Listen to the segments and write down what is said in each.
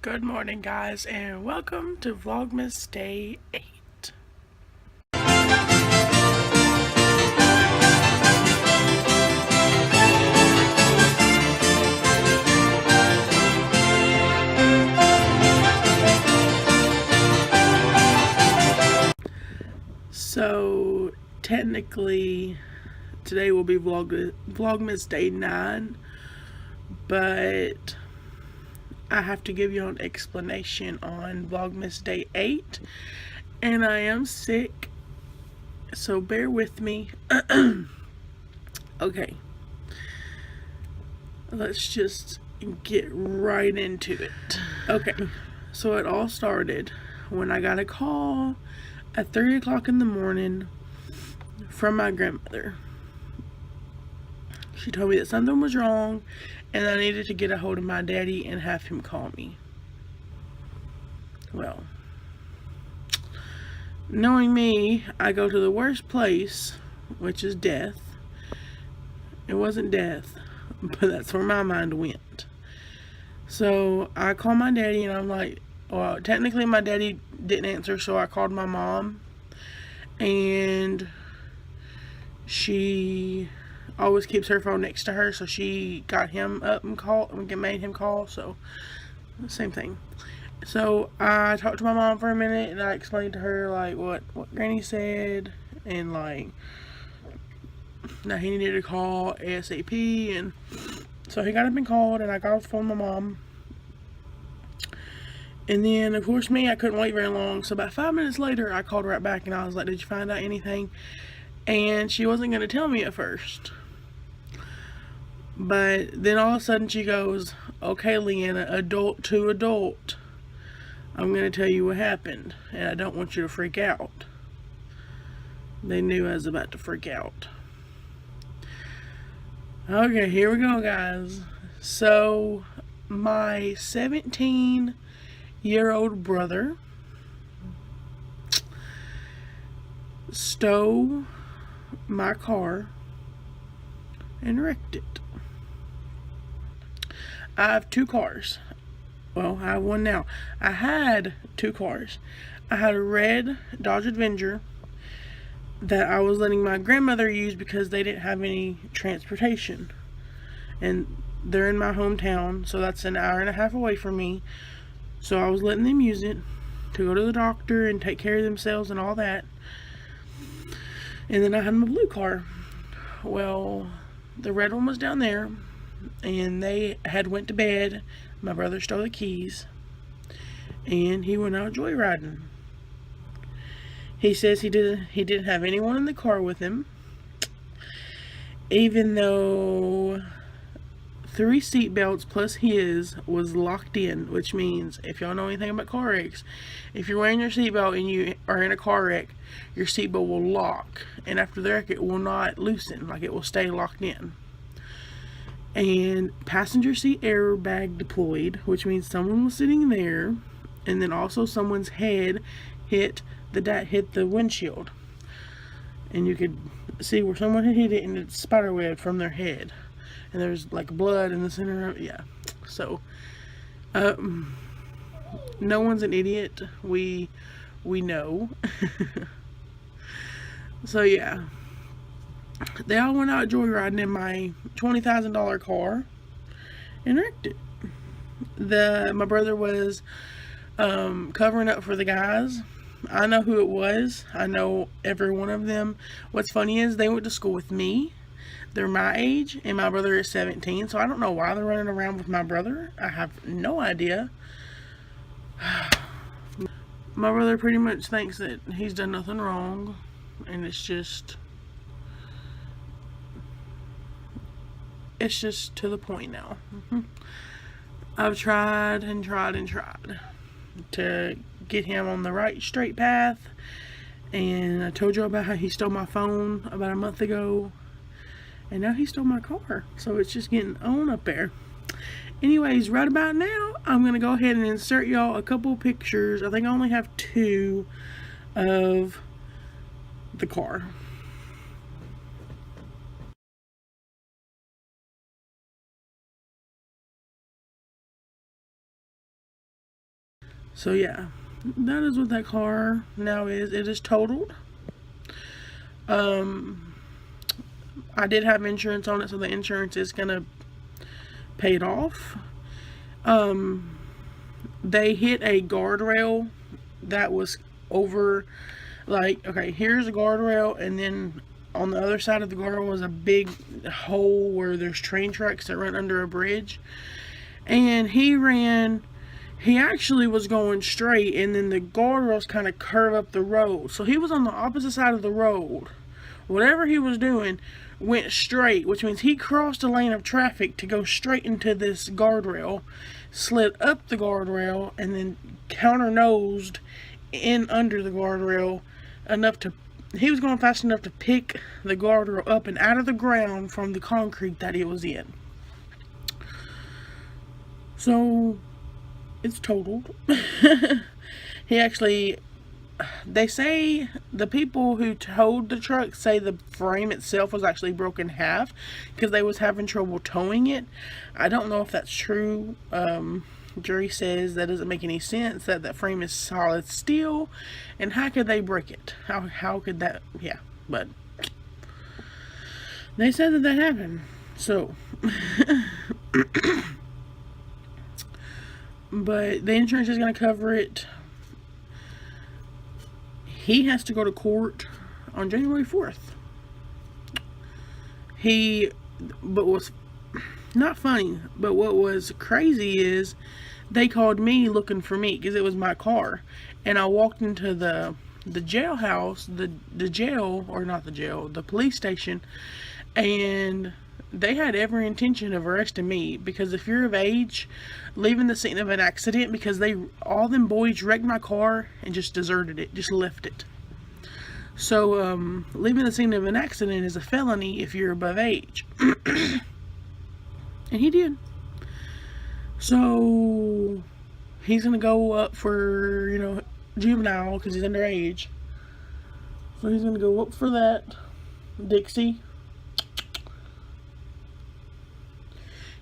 Good morning, guys, and welcome to Vlogmas Day 8. So, technically, today will be Vlogmas Day 9, but I have to give you an explanation on Vlogmas Day 8, and I am sick, so bear with me. Okay, let's just get right into it. Okay, so it all started when I got a call at 3 o'clock in the morning from my grandmother. She told me that something was wrong and I needed to get a hold of my daddy and have him call me. Well, knowing me, I go to the worst place, which is death. It wasn't death, but that's where my mind went. So I call my daddy and I'm like, well, technically my daddy didn't answer, so I called my mom, and she always keeps her phone next to her, so she got him up and made him call. So same thing. So I talked to my mom for a minute and I explained to her like what Granny said, and like that he needed to call ASAP. And so he got up and called, and I got off the phone with my mom. And then, of course, I couldn't wait very long. So about 5 minutes later, I called right back and I was like, did you find out anything? And she wasn't going to tell me at first. But then all of a sudden she goes, okay, Leanna, adult to adult, I'm going to tell you what happened. And I don't want you to freak out. They knew I was about to freak out. Okay, here we go, guys. So, my 17-year-old brother stole my car and wrecked it. I have two cars. Well, I have one now. I had two cars. I had a red Dodge Avenger that I was letting my grandmother use because they didn't have any transportation. And they're in my hometown, so that's an hour and a half away from me. So I was letting them use it to go to the doctor and take care of themselves and all that. And then I had my blue car. Well, the red one was down there, and they had went to bed. My brother stole the keys, and he went out joyriding. He says he didn't have anyone in the car with him, even though 3 seat belts plus his was locked in, which means, if y'all know anything about car wrecks, if you're wearing your seatbelt and you are in a car wreck, your seatbelt will lock, and after the wreck it will not loosen, like it will stay locked in. And passenger seat airbag deployed, which means someone was sitting there, and then also someone's head hit the windshield, and you could see where someone had hit it, and it's spiderweb from their head, and there's like blood in the center of it. Yeah, so no one's an idiot. We know. So yeah, they all went out joyriding in my $20,000 car and wrecked it. My brother was covering up for the guys. I know who it was. I know every one of them. What's funny is they went to school with me. They're my age, and my brother is 17, so I don't know why they're running around with my brother. I have no idea. My brother pretty much thinks that he's done nothing wrong, and it's just to the point now. I've tried and tried and tried to get him on the right straight path, and I told you about how he stole my phone about a month ago, and now he stole my car, so it's just getting on up there. Anyways, right about now I'm gonna go ahead and insert y'all a couple pictures. I think I only have 2 of the car. So yeah, that is what that car now is. It is totaled. I did have insurance on it, so the insurance is gonna pay it off. They hit a guardrail that was over, like, okay, here's a guardrail, and then on the other side of the guardrail was a big hole where there's train tracks that run under a bridge. And he actually was going straight, and then the guardrails kind of curve up the road. So he was on the opposite side of the road. Whatever he was doing went straight, which means he crossed a lane of traffic to go straight into this guardrail, slid up the guardrail, and then counter-nosed in under the guardrail enough to, he was going fast enough to pick the guardrail up and out of the ground from the concrete that it was in. So it's totaled. He actually, they say the people who towed the truck say the frame itself was actually broken in half because they was having trouble towing it. I don't know if that's true. Jury says that doesn't make any sense, that frame is solid steel, and how could they break it? How could that, yeah, but they said that happened. So but the insurance is going to cover it. He has to go to court on January 4th. But what's not funny, but what was crazy is they called me looking for me because it was my car. And I walked into the jailhouse, the jail, or not the jail, the police station, and they had every intention of arresting me because if you're of age, leaving the scene of an accident, because all them boys wrecked my car and just deserted it, just left it. So leaving the scene of an accident is a felony if you're above age. And he did. So he's gonna go up for, juvenile because he's underage. So he's gonna go up for that. Dixie.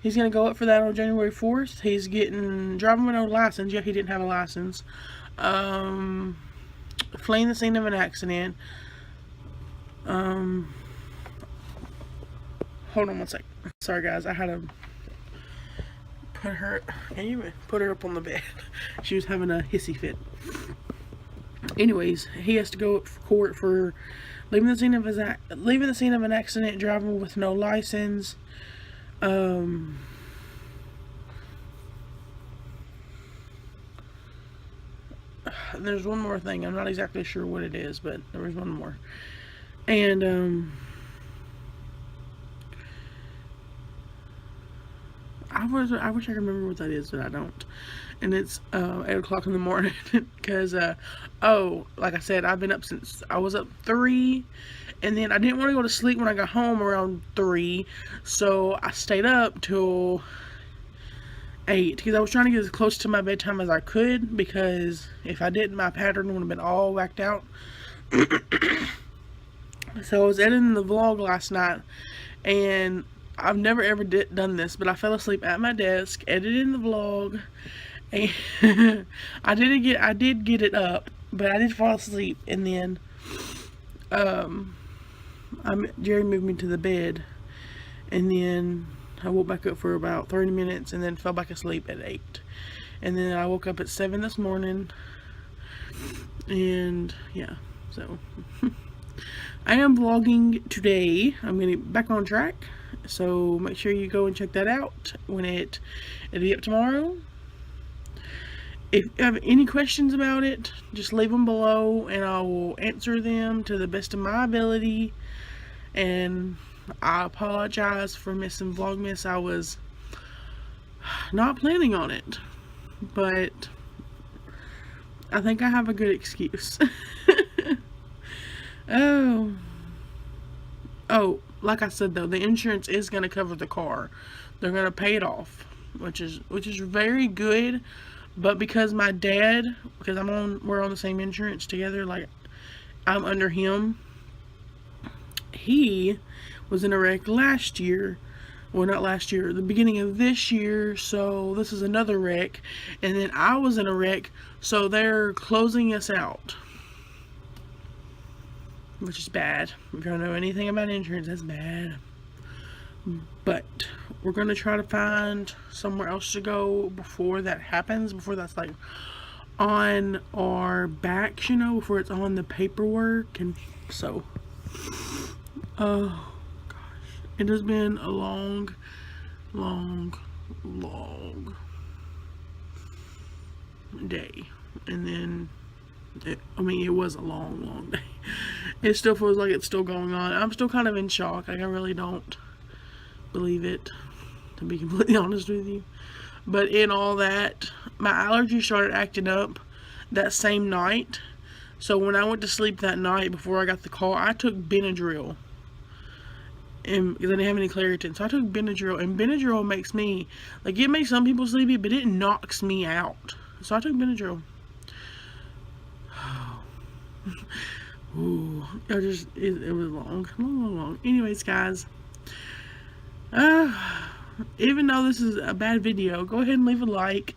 He's going to go up for that on January 4th. He's getting driving with no license. Yeah, he didn't have a license. Fleeing the scene of an accident. Hold on one sec. Sorry, guys. I had to put her... Can you put her up on the bed? She was having a hissy fit. Anyways, he has to go up for court for leaving the scene of an accident, driving with no license. There's one more thing. I'm not exactly sure what it is, but there was one more. And, I wish I could remember what that is, but I don't. And it's, 8 o'clock in the morning, because, like I said, I've been up since, I was up 3, and then I didn't want to go to sleep when I got home around 3, so I stayed up till 8, because I was trying to get as close to my bedtime as I could, because if I didn't, my pattern would have been all whacked out. So I was editing the vlog last night, and I've never ever done this, but I fell asleep at my desk, editing the vlog, and I did get it up, but I did fall asleep, and then, Jerry moved me to the bed, and then I woke back up for about 30 minutes, and then fell back asleep at 8, and then I woke up at 7 this morning, and, yeah, so, I am vlogging today. I'm going to get back on track, so make sure you go and check that out when it'll be up tomorrow. If you have any questions about it, just leave them below, and I will answer them to the best of my ability. And I apologize for missing Vlogmas. I was not planning on it, but I think I have a good excuse. Oh, like I said though, the insurance is going to cover the car. They're going to pay it off, which is very good. But because my dad, because we're on the same insurance together, like I'm under him. He was in a wreck last year, well, not last year, the beginning of this year. So this is another wreck, and then I was in a wreck, so they're closing us out, which is bad. If you don't know anything about insurance, that's bad. But we're gonna try to find somewhere else to go before that happens, before that's like on our backs, you know, before it's on the paperwork. And so oh gosh, it has been a long day. And then I mean, it was a long day. It still feels like it's still going on. I'm still kind of in shock. Like, I really don't believe it, to be completely honest with you. But in all that, my allergies started acting up that same night. So when I went to sleep that night before I got the call, I took Benadryl, and because I didn't have any Claritin, so I took Benadryl. And Benadryl makes me, like, it makes some people sleepy, but it knocks me out. So I took Benadryl. Ooh, it was long. Anyways, guys, even though this is a bad video, go ahead and leave a like,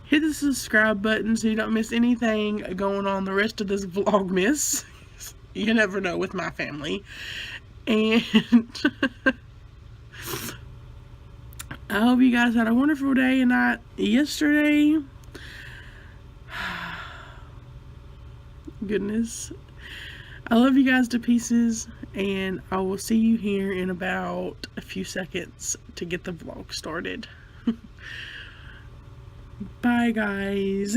hit the subscribe button so you don't miss anything going on the rest of this Vlogmas. You never know with my family. And I hope you guys had a wonderful day and night yesterday. Goodness, I love you guys to pieces, and I will see you here in about a few seconds to get the vlog started. Bye, guys.